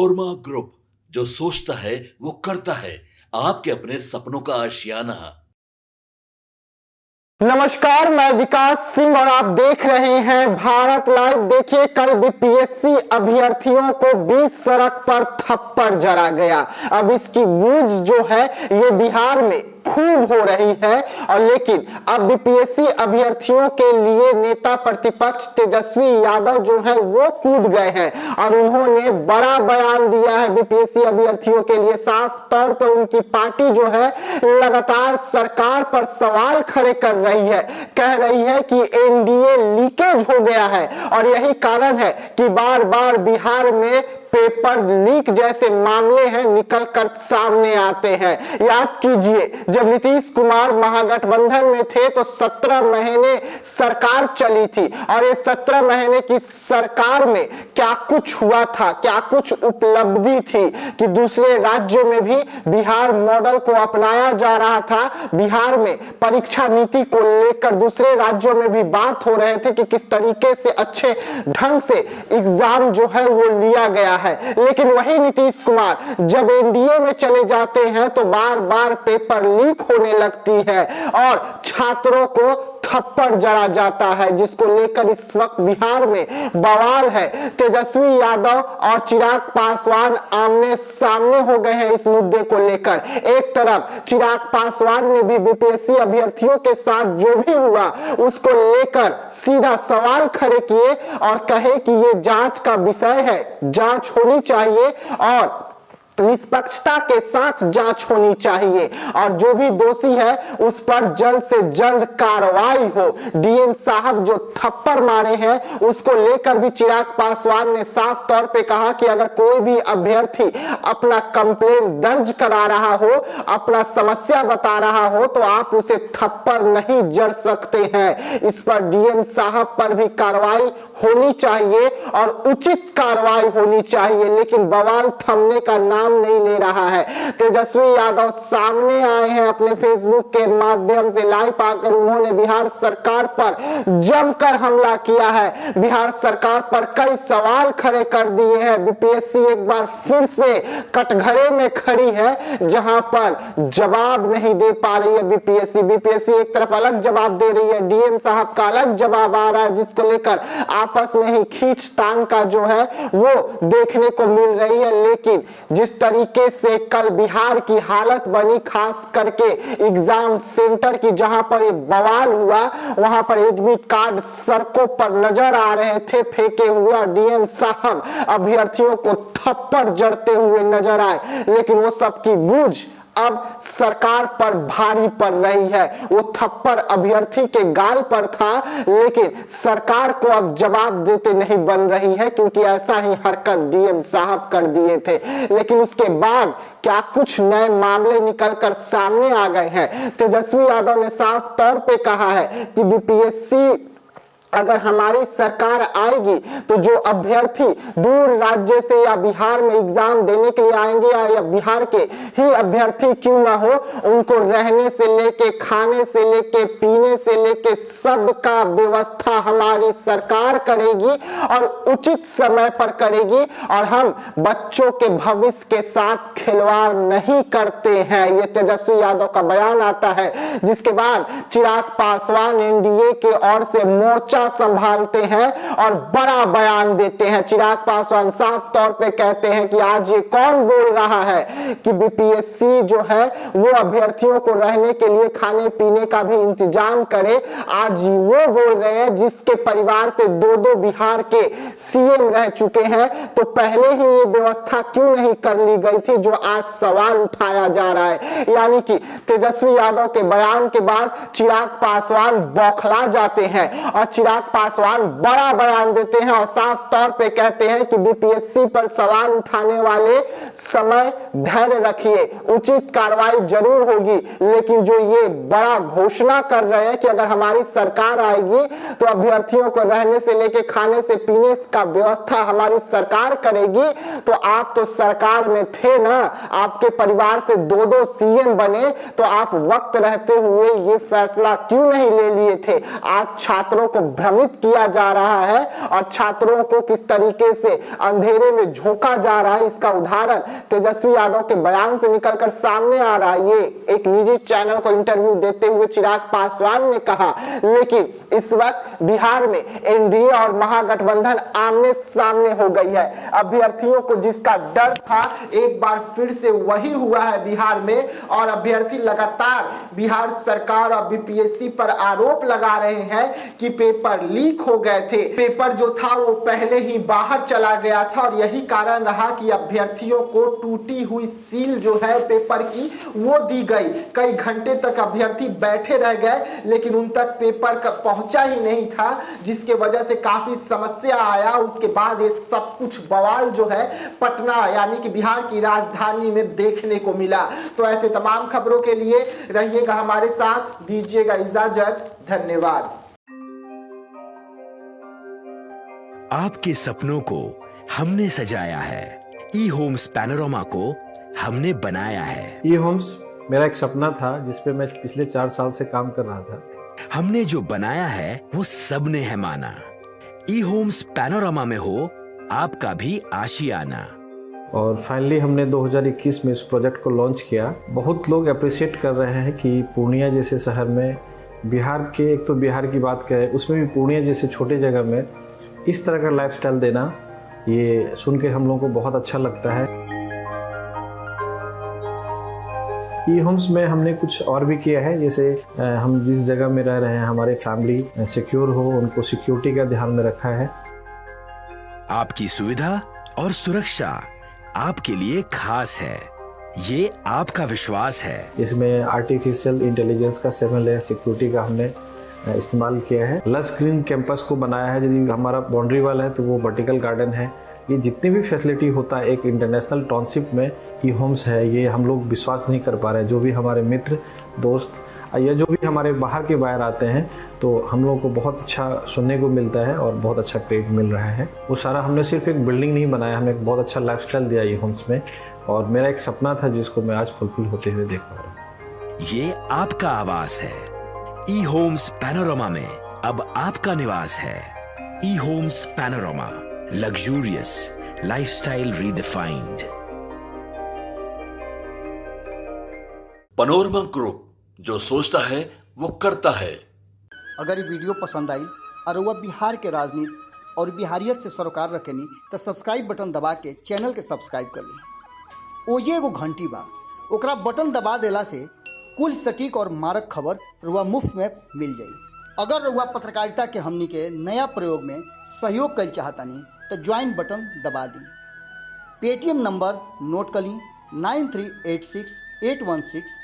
नोरमा group, जो सोचता है वो करता है। आपके अपने सपनों का आशियाना। नमस्कार, मैं विकास सिंह और आप देख रहे हैं भारत लाइव। देखिए, कल बीपीएससी अभ्यर्थियों को बीच सड़क पर थप्पड़ जड़ा गया। अब इसकी गूंज जो है ये बिहार में खूब हो रही है। और लेकिन अब बीपीएससी अभ्यर्थियों के लिए नेता प्रतिपक्ष तेजस्वी यादव जो है वो कूद गए हैं और उन्होंने बड़ा बयान दिया है बीपीएससी अभ्यर्थियों के लिए। साफ तौर पर उनकी पार्टी जो है लगातार सरकार पर सवाल खड़े कर रही है, कह रही है कि एनडीए लीकेज हो गया है और यही कारण है कि बार बार बिहार में पेपर लीक जैसे मामले हैं निकल कर सामने आते हैं। याद कीजिए, जब नीतीश कुमार महागठबंधन में थे तो 17 महीने सरकार चली थी और ये 17 महीने की सरकार में क्या कुछ हुआ था, क्या कुछ उपलब्धि थी कि दूसरे राज्यों में भी बिहार मॉडल को अपनाया जा रहा था। बिहार में परीक्षा नीति को लेकर दूसरे राज्यों में भी बात हो रहे थे कि किस तरीके से अच्छे ढंग से एग्जाम जो है वो लिया गया है। लेकिन वही नीतीश कुमार जब एनडीए में चले जाते हैं तो बार बार पेपर लीक होने लगती है और छात्रों को थप्पड़ जड़ा जाता है, जिसको लेकर इस वक्त बिहार में बवाल है। तेजस्वी यादव और चिराग पासवान आमने सामने हो गए हैं इस मुद्दे को लेकर। एक तरफ चिराग पासवान ने भी बीपीएससी अभ्यर्थियों के साथ जो भी हुआ उसको लेकर सीधा सवाल खड़े किए और कहे कि ये जांच का विषय है, जांच होनी चाहिए और निष्पक्षता के साथ जांच होनी चाहिए और जो भी दोषी है उस पर जल्द से जल्द कार्रवाई हो। डीएम साहब जो थप्पड़ मारे हैं उसको लेकर भी चिराग पासवान ने साफ तौर पे कहा कि अगर कोई भी अभ्यर्थी अपना कंप्लेन दर्ज करा रहा हो, अपना समस्या बता रहा हो तो आप उसे थप्पड़ नहीं जड़ सकते हैं। इस पर डीएम साहब पर भी कार्रवाई होनी चाहिए और उचित कार्रवाई होनी चाहिए, लेकिन बवाल थमने का नाम नहीं ले रहा है। तेजस्वी यादव सामने आए हैं अपने फेसबुक के माध्यम से लाइव आकर उन्होंने बिहार सरकार पर जमकर हमला किया है, बिहार सरकार पर कई सवाल खड़े कर दिए हैं। बीपीएससी एक बार फिर से कटघरे में खड़ी है जहां पर जवाब नहीं दे पा रही है बीपीएससी एक तरफ अलग जवाब दे रही है, डीएम साहब का अलग जवाब आ रहा है, जिसको लेकर आपस में ही खींचतान का जो है वो देखने को मिल रही है। लेकिन जिस तरीके से कल बिहार की हालत बनी, खास करके एग्जाम सेंटर की, जहां पर ये बवाल हुआ वहां पर एडमिट कार्ड सड़कों पर नजर आ रहे थे फेंके हुए और डीएम साहब अभ्यर्थियों को थप्पड़ जड़ते हुए नजर आए। लेकिन वो सबकी गूंज अब सरकार पर भारी पड़ रही है। वो थप्पड़ अभ्यर्थी के गाल पर था लेकिन सरकार को अब जवाब देते नहीं बन रही है, क्योंकि ऐसा ही हरकत डीएम साहब कर दिए थे। लेकिन उसके बाद क्या कुछ नए मामले निकलकर सामने आ गए हैं। तेजस्वी यादव ने साफ तौर पे कहा है कि बीपीएससी अगर हमारी सरकार आएगी तो जो अभ्यर्थी दूर राज्य से या बिहार में एग्जाम देने के लिए आएंगे या बिहार के ही अभ्यर्थी क्यों ना हो, उनको रहने से लेके, खाने से लेके, पीने से लेके सबका व्यवस्था हमारी सरकार करेगी और उचित समय पर करेगी और हम बच्चों के भविष्य के साथ खिलवाड़ नहीं करते हैं। ये तेजस्वी यादव का बयान आता है, जिसके बाद चिराग पासवान एनडीए के ओर से मोर्चा संभालते हैं और बड़ा बयान देते हैं। चिराग पासवान साफ तौर पे कहते हैं कि आज ये कौन बोल रहा है कि बीपीएससी जो है वो अभ्यर्थियों को रहने के लिए खाने पीने का भी इंतजाम करे। आज वो बोल रहे हैं जिसके परिवार से दो बिहार के सीएम रह चुके हैं, तो पहले ही ये व्यवस्था क्यों नहीं कर ली गई थी, जो आज सवाल उठाया जा रहा है। यानी कि तेजस्वी यादव के बयान के बाद चिराग पासवान बौखला जाते हैं और चिराग पासवान बड़ा बयान देते हैं और साफ तौर पे कहते हैं कि बीपीएससी पर सवाल उठाने वाले समय धैर्य रखिए, उचित कार्रवाई जरूर होगी। लेकिन जो ये बड़ा घोषणा कर रहे हैं कि अगर हमारी सरकार आएगी तो अभ्यर्थियों को रहने से लेके खाने से पीने का व्यवस्था हमारी सरकार करेगी, तो आप तो सरकार में थे ना, आपके परिवार से दो सीएम बने, तो आप वक्त रहते हुए ये फैसला क्यों नहीं ले लिए थे। आज छात्रों को भ्रमित किया जा रहा है और छात्रों को किस तरीके से अंधेरे में झोंका जा रहा है, इसका उदाहरण तेजस्वी यादव के बयान से निकलकर सामने आ रहा है। ये एक निजी चैनल को इंटरव्यू देते हुए चिराग पासवान ने कहा। लेकिन इस वक्त बिहार में एनडीए और महागठबंधन आमने सामने हो गई है। अभ्यर्थियों को जिसका डर था एक बार फिर से वही हुआ है बिहार में, और अभ्यर्थी लगातार बिहार सरकार और बीपीएससी पर आरोप लगा रहे हैं कि पेपर लीक हो गए थे। पेपर जो था वो पहले ही बाहर चला गया था और यही कारण रहा कि अभ्यर्थियों को टूटी हुई सील जो है पेपर की वो दी गई। कई घंटे तक अभ्यर्थी बैठे रह गए लेकिन उन तक पेपर पहुंचा ही नहीं था, जिसके वजह से काफी समस्या आया। उसके बाद ये सब कुछ बवाल जो है पटना यानी कि बिहार की राजधानी में देखने को मिला। तो ऐसे तमाम खबरों के लिए रहिएगा हमारे साथ, दीजिएगा इजाजत, धन्यवाद। आपके सपनों को हमने सजाया है, ई होम्स पैनोरामा को हमने बनाया है। ई होम्स मेरा एक सपना था जिसपे मैं पिछले 4 साल से काम कर रहा था। हमने जो बनाया है वो सबने है माना। ई होम्स पैनोरामा में हो आपका भी आशियाना। और फाइनली हमने 2021 में इस प्रोजेक्ट को लॉन्च किया। बहुत लोग अप्रिशिएट कर रहे हैं कि पूर्णिया जैसे शहर में, बिहार के, एक तो बिहार की बात करें उसमें भी पूर्णिया जैसे छोटे जगह में इस तरह का लाइफस्टाइल देना, ये सुन के हम लोगों को बहुत अच्छा लगता है। ई होम्स में हमने कुछ और भी किया है, जैसे हम जिस जगह में रह रहे हैं हमारे फैमिली सिक्योर हो, उनको सिक्योरिटी का ध्यान में रखा है। आपकी सुविधा और सुरक्षा आपके लिए खास है, ये आपका विश्वास है। इसमें आर्टिफिशियल इंटेलिजेंस का 7 लेयर सिक्योरिटी का हमने इस्तेमाल किया है। लस ग्रीन कैंपस को बनाया है। यदि हमारा बाउंड्री वाल है तो वो वर्टिकल गार्डन है। ये जितनी भी फैसिलिटी होता है एक इंटरनेशनल टाउनशिप में ई होम्स है, ये हम लोग विश्वास नहीं कर पा रहे हैं। जो भी हमारे मित्र दोस्त या जो भी हमारे बाहर के बाहर आते हैं तो हम लोगों को बहुत अच्छा सुनने को मिलता है और बहुत अच्छा क्रेडिट मिल रहा है। वो सारा हमने सिर्फ एक बिल्डिंग नहीं बनाया, हमें एक बहुत अच्छा लाइफस्टाइल दिया ई होम्स में, और मेरा एक सपना था जिसको मैं आज फुलफिल होते हुए देख पा रहा हूँ। ये आपका आवास है। ई होम्स पैनोरामा में अब आपका निवास है। E homes panorama, luxurious lifestyle redefined. Panorama group, जो सोचता है वो करता है। अगर ये वीडियो पसंद आई और वह बिहार के राजनीति और बिहारियत से सरोकार रखेनी तो सब्सक्राइब बटन दबा के चैनल के सब्सक्राइब कर ली। ओजे एगो घंटी बा, ओकरा बटन दबा देला से कुल सटीक और मारक खबर रुआ मुफ्त में मिल जाई। अगर रुआ पत्रकारिता के हमनी के नया प्रयोग में सहयोग कर चाहतानी तो ज्वाइन बटन दबा दी। पेटीएम नंबर नोट कर ली 9386 816